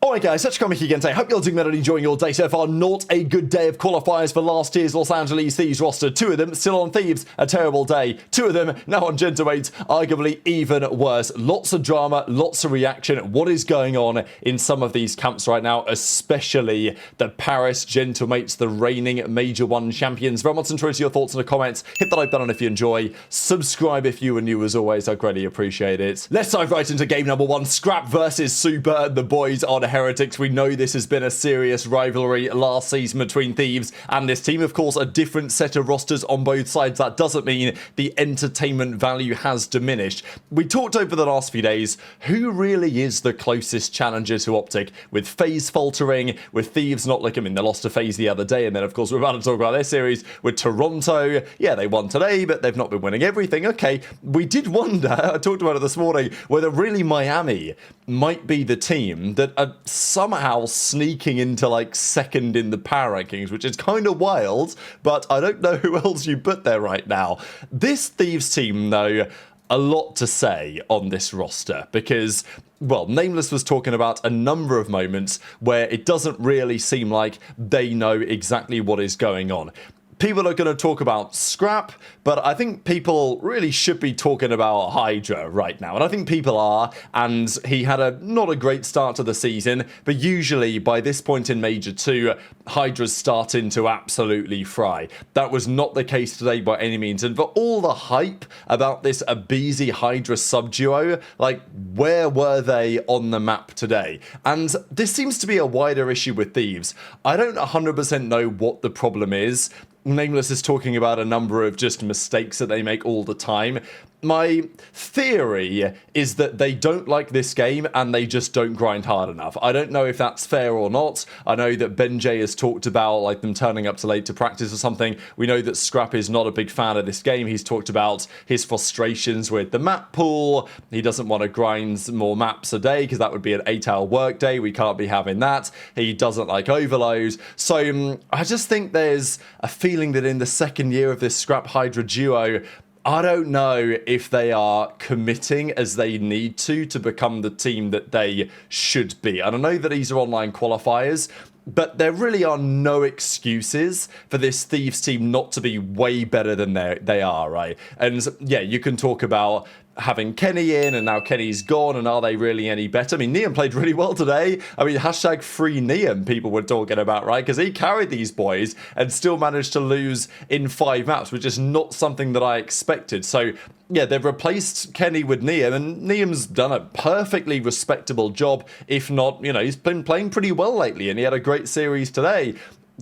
Alright guys, such comic again today. Hope you're doing well and enjoying your day so far. Not a good day of qualifiers for last year's Los Angeles Thieves roster. Two of them still on Thieves, a terrible day. Two of them now on Gen 8, arguably even worse. Lots of drama, lots of reaction. What is going on in some of these camps right now, especially the Paris Gen 8, the reigning Major 1 champions. Very much enjoy your thoughts in the comments. Hit the like button if you enjoy. Subscribe if you are new as always. I greatly appreciate it. Let's dive right into game number 1. Scrap versus Super and the boys on Heretics. We know this has been a serious rivalry last season between Thieves and this team. Of course, a different set of rosters on both sides. That doesn't mean the entertainment value has diminished. We talked over the last few days who really is the closest challenger to OpTic, with FaZe faltering, with Thieves not looking. I mean, they lost to FaZe the other day, and then of course we're about to talk about their series with Toronto. Yeah, they won today, but they've not been winning everything. Okay, we did wonder, I talked about it this morning, whether really Miami might be the team that are somehow sneaking into like second in the power rankings, which is kind of wild, but I don't know who else you put there right now. This Thieves team, though, a lot to say on this roster because, well, Nameless was talking about a number of moments where it doesn't really seem like they know exactly what is going on. People are going to talk about Scrap, but I think people really should be talking about HyDra right now. And I think people are, and he had not a great start to the season, but usually by this point in Major 2, HyDra's starting to absolutely fry. That was not the case today by any means. And for all the hype about this aBeZy HyDra sub-duo, like, where were they on the map today? And this seems to be a wider issue with Thieves. I don't 100% know what the problem is. Nameless is talking about a number of just mistakes that they make all the time. My theory is that they don't like this game and they just don't grind hard enough. I don't know if that's fair or not. I know that BenJ has talked about like them turning up too late to practice or something. We know that Scrap is not a big fan of this game. He's talked about his frustrations with the map pool. He doesn't want to grind more maps a day because that would be an 8-hour work day. We can't be having that. He doesn't like overload. So I just think there's a feeling that in the second year of this Scrap HyDra duo, I don't know if they are committing as they need to become the team that they should be. And I know that these are online qualifiers, but there really are no excuses for this Thieves team not to be way better than they are, right? And yeah, you can talk about having Kenny in and now Kenny's gone, and are they really any better? I mean, Nium played really well today. I mean, hashtag free Nium people were talking about, right? Because he carried these boys and still managed to lose in 5 maps, which is not something that I expected. So yeah, they've replaced Kenny with Nium, and Nium's done a perfectly respectable job. If not, you know, he's been playing pretty well lately, and he had a great series today.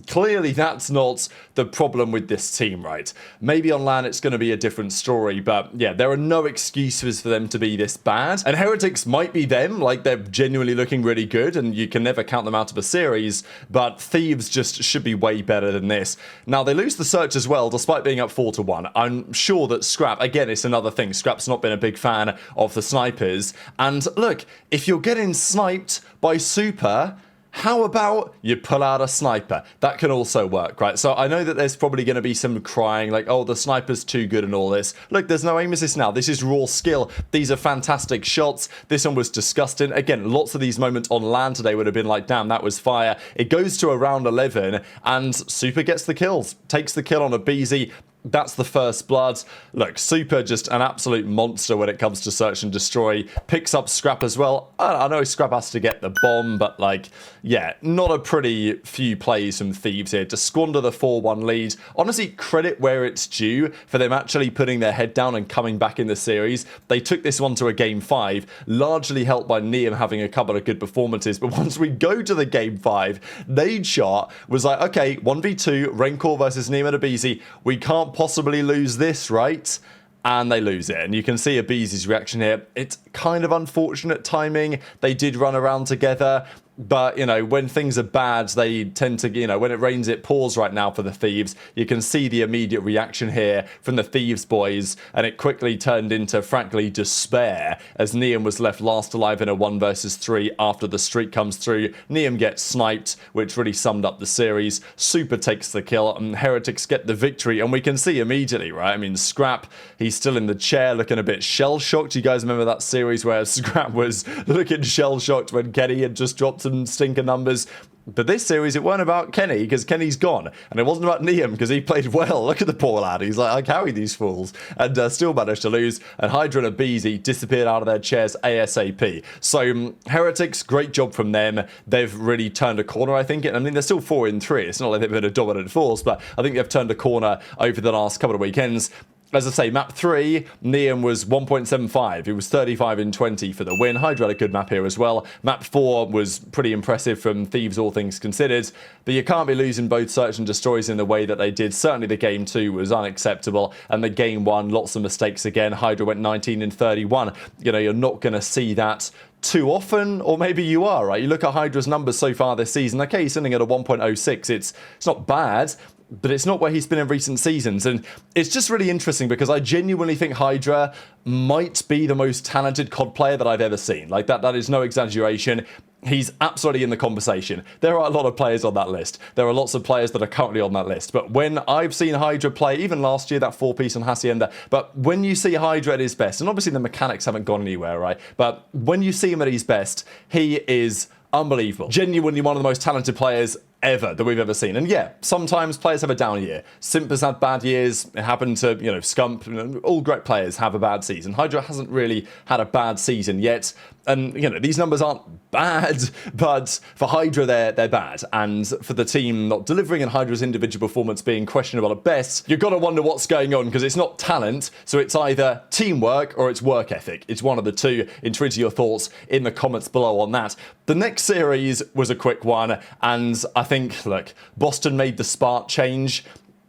Clearly, that's not the problem with this team, right? Maybe on LAN it's going to be a different story, but yeah, there are no excuses for them to be this bad. And Heretics might be them, like they're genuinely looking really good, and you can never count them out of a series, but Thieves just should be way better than this. Now, they lose the search as well, despite being up 4-1. I'm sure that Scrap, again, it's another thing. Scrap's not been a big fan of the snipers. And look, if you're getting sniped by Super, how about you pull out a sniper? That can also work, right? So I know that there's probably going to be some crying like, oh, the sniper's too good and all this. Look, there's no aim assist now. This is raw skill. These are fantastic shots. This one was disgusting. Again, lots of these moments on LAN today would have been like, damn, that was fire. It goes to around 11 and Super gets the kills. Takes the kill on aBeZy. That's the first blood. Look, Super just an absolute monster when it comes to search and destroy. Picks up Scrap as well. I know Scrap has to get the bomb, but like, yeah, not a pretty few plays from Thieves here to squander the 4-1 lead. Honestly, credit where it's due for them actually putting their head down and coming back in the series. They took this one to a game 5, largely helped by Nium having a couple of good performances. But once we go to the game 5, Nejra was like, okay, 1v2, Rancor versus Nium and aBeZy. We can't possibly lose this, right? And they lose it. And you can see aBeZy's reaction here. It's kind of unfortunate timing. They did run around together. But, you know, when things are bad, they tend to, you know, when it rains, it pours right now for the Thieves. You can see the immediate reaction here from the Thieves boys, and it quickly turned into, frankly, despair as Nium was left last alive in a 1 versus 3 after the streak comes through. Nium gets sniped, which really summed up the series. Super takes the kill, and Heretics get the victory, and we can see immediately, right? I mean, Scrap, he's still in the chair looking a bit shell-shocked. You guys remember that series where Scrap was looking shell-shocked when Kenny had just dropped some stinker numbers. But this series, it weren't about Kenny, because Kenny's gone. And it wasn't about Nium, because he played well. Look at the poor lad. He's like, I carry these fools. And still managed to lose. And HyDra and aBeZy disappeared out of their chairs ASAP. So, Heretics, great job from them. They've really turned a corner, I think. I mean, they're still 4-3. It's not like they've been a dominant force, but I think they've turned a corner over the last couple of weekends. As I say, map 3, Nium was 1.75. It was 35-20 for the win. HyDra had a good map here as well. Map 4 was pretty impressive from Thieves, all things considered. But you can't be losing both Search and Destroys in the way that they did. Certainly the game 2 was unacceptable. And the game 1, lots of mistakes again. HyDra went 19-31. You know, you're not going to see that too often, or maybe you are, right? You look at HyDra's numbers so far this season. Okay, he's sitting at a 1.06. It's not bad, but it's not where he's been in recent seasons. And it's just really interesting because I genuinely think HyDra might be the most talented COD player that I've ever seen. Like, that is no exaggeration. He's absolutely in the conversation. There are a lot of players on that list. There are lots of players that are currently on that list. But when I've seen HyDra play, even last year, that 4-piece on Hacienda, but when you see HyDra at his best, and obviously the mechanics haven't gone anywhere, right? But when you see him at his best, he is unbelievable. Genuinely one of the most talented players ever that we've ever seen. And yeah, sometimes players have a down year. Simp has had bad years. It happened to, you know, Scump. All great players have a bad season. HyDra hasn't really had a bad season yet. And, you know, these numbers aren't bad, but for HyDra, they're bad. And for the team not delivering and HyDra's individual performance being questionable at best, you've got to wonder what's going on, because it's not talent, so it's either teamwork or it's work ethic. It's one of the two. Intrigued your thoughts in the comments below on that. The next series was a quick one, and I think, look, Boston made the spark change.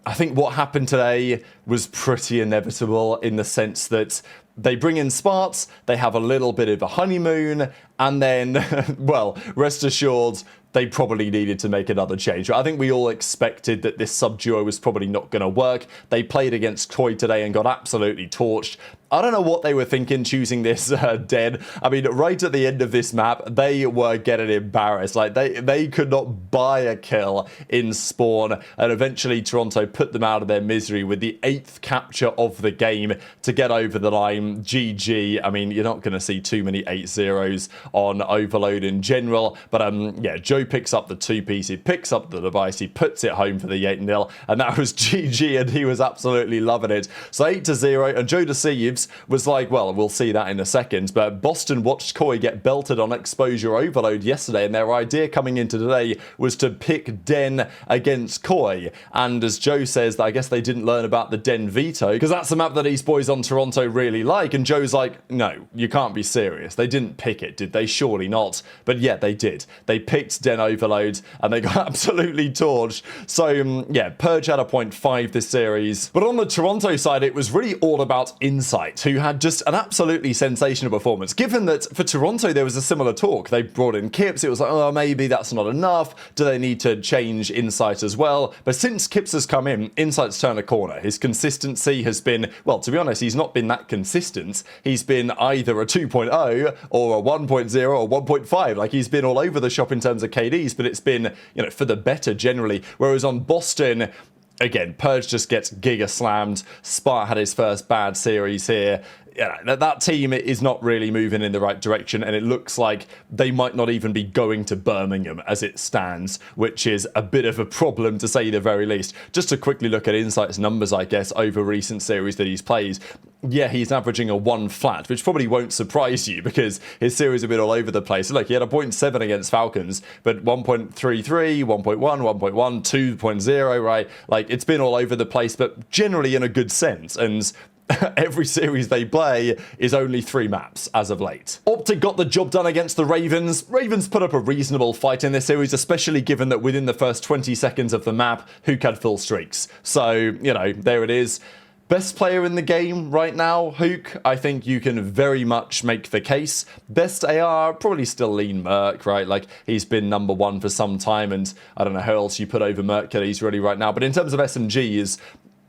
I think what happened today was pretty inevitable in the sense that they bring in Sparts, they have a little bit of a honeymoon, and then, well, rest assured, they probably needed to make another change. I think we all expected that this sub-duo was probably not going to work. They played against Koi today and got absolutely torched. I don't know what they were thinking choosing this Den. I mean, right at the end of this map, they were getting embarrassed. Like, they could not buy a kill in spawn, and eventually Toronto put them out of their misery with the 8th capture of the game to get over the line. GG. I mean, you're not going to see too many 8-0s on Overload in general, but yeah, Joe picks up the 2-piece, he picks up the device, he puts it home for the 8-0, and that was GG, and he was absolutely loving it. So 8-0, and JoeDeceives was like, well, we'll see that in a second, but Boston watched Koi get belted on exposure overload yesterday, and their idea coming into today was to pick Den against Koi. And as Joe says, I guess they didn't learn about the Den veto, because that's the map that East Boys on Toronto really like, and Joe's like, no, you can't be serious. They didn't pick it, did they? Surely not. But yeah, they did. They picked Den overload, and they got absolutely torched. So yeah, Purge had a 0.5 this series. But on the Toronto side, it was really all about Insight, who had just an absolutely sensational performance. Given that for Toronto, there was a similar talk. They brought in Kips. It was like, oh, maybe that's not enough. Do they need to change Insight as well? But since Kips has come in, Insight's turned a corner. His consistency has been, well, to be honest, he's not been that consistent. He's been either a 2.0 or a 1.0 or 1.5. Like, he's been all over the shop in terms of KDs, but it's been, you know, for the better generally. Whereas on Boston, again, Purge just gets giga slammed. Spart had his first bad series here. Yeah, that team is not really moving in the right direction, and it looks like they might not even be going to Birmingham as it stands, which is a bit of a problem to say the very least. Just to quickly look at Insight's numbers, I guess, over recent series that he's played. Yeah, he's averaging a 1 flat, which probably won't surprise you because his series have been all over the place. Look, he had a 0.7 against Falcons, but 1.33, 1.1, 1.1, 2.0, right? Like, it's been all over the place, but generally in a good sense. And every series they play is only 3 maps as of late. OpTic got the job done against the Ravens. Ravens put up a reasonable fight in this series, especially given that within the first 20 seconds of the map, Huke had full streaks. So, you know, there it is. Best player in the game right now, Huke. I think you can very much make the case. Best AR, probably still lean Merc, right? Like, he's been #1 for some time, and I don't know how else you put over Mercules really right now. But in terms of SMGs,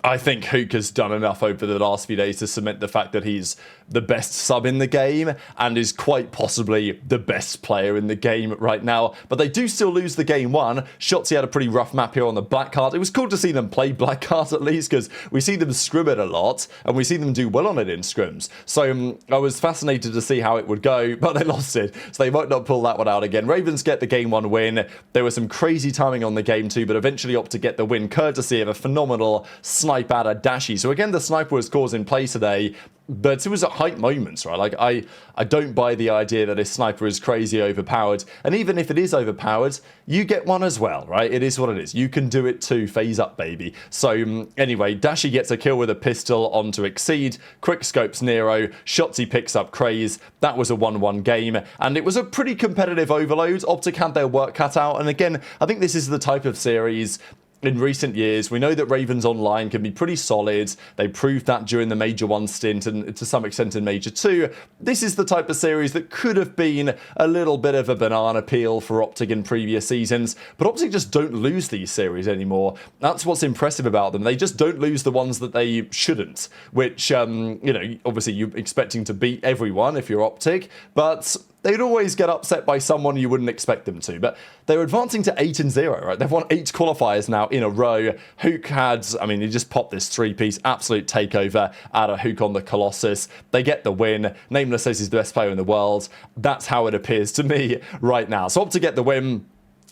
I think Huke has done enough over the last few days to cement the fact that he's the best sub in the game and is quite possibly the best player in the game right now. But they do still lose the game one. Shotzzy had a pretty rough map here on the black card. It was cool to see them play black card at least, because we see them scrim it a lot and we see them do well on it in scrims. So I was fascinated to see how it would go, but they lost it. So they might not pull that one out again. Ravens get the game one win. There was some crazy timing on the game two, but eventually opt to get the win courtesy of a phenomenal snipe out of Dashy. So again, the sniper was causing play today, but it was at height moments, right? Like, I don't buy the idea that this sniper is crazy overpowered. And even if it is overpowered, you get one as well, right? It is what it is. You can do it too. Phase up, baby. So anyway, Dashy gets a kill with a pistol onto Exceed. Quick scopes Nero. Shotzzy picks up Craze. That was a 1-1 game. And it was a pretty competitive overload. OpTic had their work cut out. And again, I think this is the type of series in recent years, we know that Ravens Online can be pretty solid. They proved that during the Major 1 stint and to some extent in Major 2. This is the type of series that could have been a little bit of a banana peel for OpTic in previous seasons, but OpTic just don't lose these series anymore. That's what's impressive about them. They just don't lose the ones that they shouldn't, which, you know, obviously you're expecting to beat everyone if you're OpTic, but they'd always get upset by someone you wouldn't expect them to. But they're advancing to 8-0, right? They've won 8 qualifiers now in a row. Huke had, I mean, he just popped this 3-piece absolute takeover out of Huke on the Colossus. They get the win. Nameless says he's the best player in the world. That's how it appears to me right now. So OpTic get the win.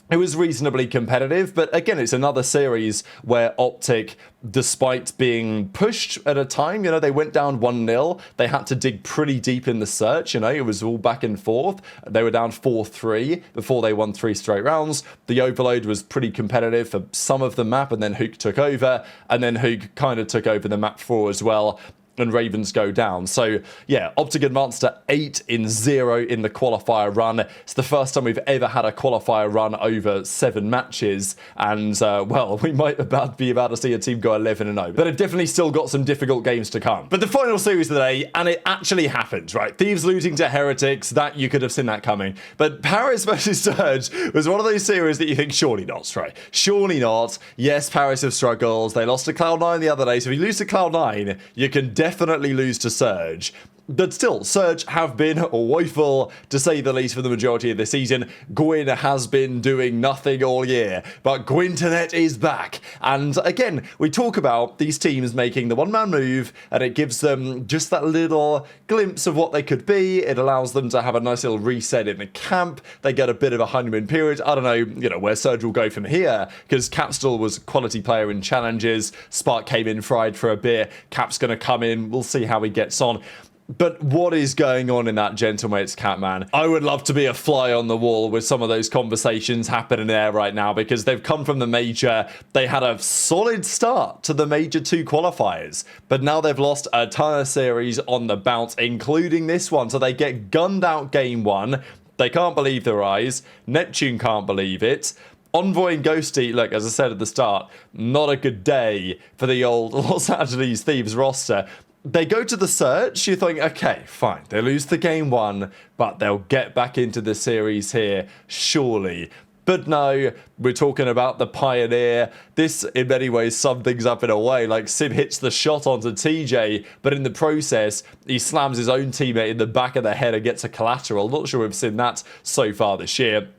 It was reasonably competitive, but again, it's another series where OpTic, despite being pushed at a time, you know, they went down 1-0. They had to dig pretty deep in the search, you know, it was all back and forth. They were down 4-3 before they won 3 straight rounds. The overload was pretty competitive for some of the map, and then Huke took over, and then Huke kind of took over the map 4 as well. And Ravens go down. So yeah, OpTic advanced to 8-0 in the qualifier run. It's the first time we've ever had a qualifier run over 7 matches, and well, we might be about to see a team go 11-0, but it definitely still got some difficult games to come. But the final series of the day, and it actually happened, right? Thieves losing to Heretics, that you could have seen that coming. But Paris versus Surge was one of those series that you think, surely not, right? Surely not. Yes, Paris have struggled. They lost to Cloud9 the other day, so if you lose to Cloud9, you can definitely lose to Surge. But still, Surge have been woeful, to say the least, for the majority of the season. Gwinn has been doing nothing all year, but Gwinternet is back. And again, we talk about these teams making the one-man move, and it gives them just that little glimpse of what they could be. It allows them to have a nice little reset in the camp. They get a bit of a honeymoon period. I don't know, you know, where Surge will go from here, because Capstall was a quality player in challenges. Spark came in fried for a bit. Cap's going to come in. We'll see how he gets on. But what is going on in that Gentlemates camp, man? I would love to be a fly on the wall with some of those conversations happening there right now, because they've come from the Major. They had a solid start to the Major 2 qualifiers, but now they've lost a ton of series on the bounce, including this one. So they get gunned out game 1. They can't believe their eyes. Neptune can't believe it. Envoy and Ghosty, look, as I said at the start, not a good day for the old Los Angeles Thieves roster. They go to the search, you think, okay, fine, they lose the game 1, but they'll get back into the series here, surely. But no, we're talking about the Pioneer. This, in many ways, summed things up in a way. Like, Simp hits the shot onto TJ, but in the process, he slams his own teammate in the back of the head and gets a collateral. Not sure we've seen that so far this year.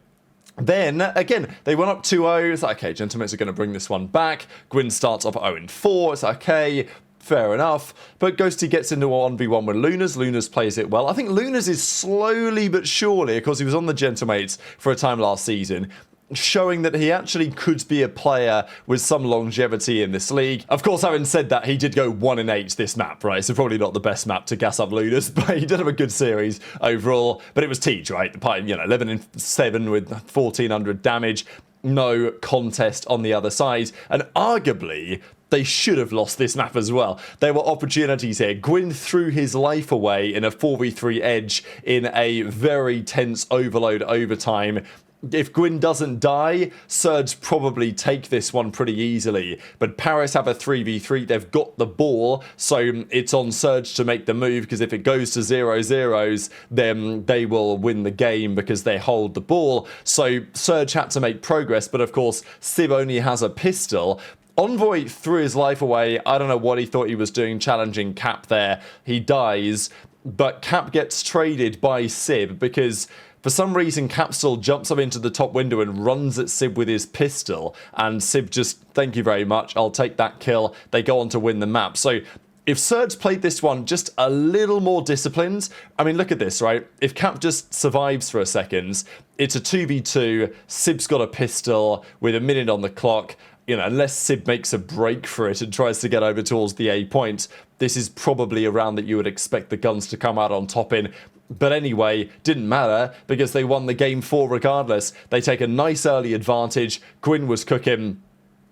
Then, again, they went up 2-0. It's like, okay, Gentlemates are going to bring this one back. Gwinn starts off 0-4. It's okay. Fair enough, but Ghosty gets into a 1v1 with Lunarz. Lunarz plays it well. I think Lunarz is slowly but surely, of course he was on the Gentlemates for a time last season, showing that he actually could be a player with some longevity in this league. Of course, having said that, he did go 1-8 this map, right? So probably not the best map to gas up Lunarz, but he did have a good series overall. But it was Tej, right? You know, 11-7 with 1400 damage. No contest on the other side, and arguably they should have lost this map as well. There were opportunities here. Gwinn threw his life away in a 4v3 edge in a very tense overload overtime. If Gwinn doesn't die, Surge probably take this one pretty easily. But Paris have a 3v3. They've got the ball, so it's on Surge to make the move, because if it goes to 0-0s, then they will win the game because they hold the ball. So Surge had to make progress, but of course, Sib only has a pistol. Envoy threw his life away. I don't know what he thought he was doing challenging Cap there. He dies, but Cap gets traded by Sib because for some reason Cap still jumps up into the top window and runs at Sib with his pistol, and Sib just, thank you very much, I'll take that kill. They go on to win the map. So if Surge played this one just a little more disciplined, I mean, look at this, right? If Cap just survives for a second, it's a 2v2, Sib's got a pistol with a minute on the clock. You know, unless Sib makes a break for it and tries to get over towards the A point, this is probably a round that you would expect the guns to come out on top in. But anyway, didn't matter because they won the game 4 regardless. They take a nice early advantage. Gwinn was cooking.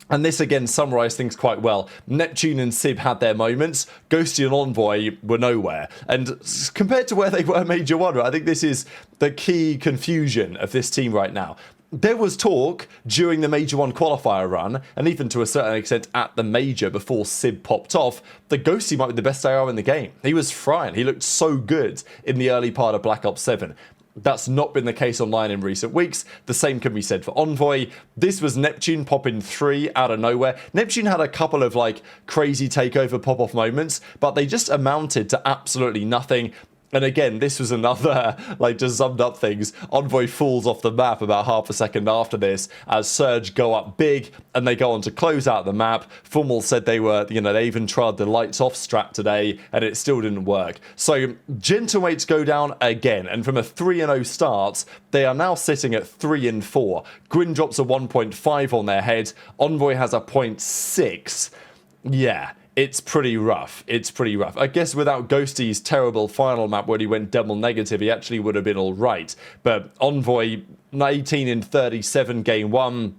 And this again summarised things quite well. Neptune and Sib had their moments. Ghosty and Envoy were nowhere. And compared to where they were Major 1, I think this is the key confusion of this team right now. There was talk during the Major 1 qualifier run, and even to a certain extent at the Major before Sib popped off, that Ghosty might be the best AR in the game. He was frying. He looked so good in the early part of Black Ops 7. That's not been the case online in recent weeks. The same can be said for Envoy. This was Neptune popping 3 out of nowhere. Neptune had a couple of like crazy takeover pop-off moments, but they just amounted to absolutely nothing. And again, this was another, like, just summed up things. Envoy falls off the map about half a second after this as Surge go up big and they go on to close out the map. Fummel said they were, you know, they even tried the lights off strat today and it still didn't work. So Gentleweights go down again, and from a 3-0 start, they are now sitting at 3-4. Gwinn drops a 1.5 on their head. Envoy has a 0.6. Yeah. It's pretty rough. It's pretty rough. I guess without Ghosty's terrible final map where he went double negative, he actually would have been all right. But Envoy, 18 in 37 game 1,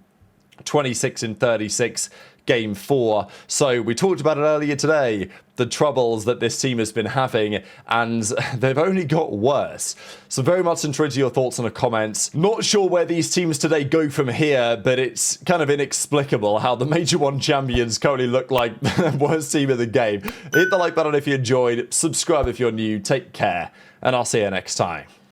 26 in 36 game 4. So we talked about it earlier today, the troubles that this team has been having, and they've only got worse. So very much interested in your thoughts in the comments. Not sure where these teams today go from here, but it's kind of inexplicable how the Major 1 champions currently look like the worst team in the game. Hit the like button if you enjoyed, subscribe if you're new, take care, and I'll see you next time.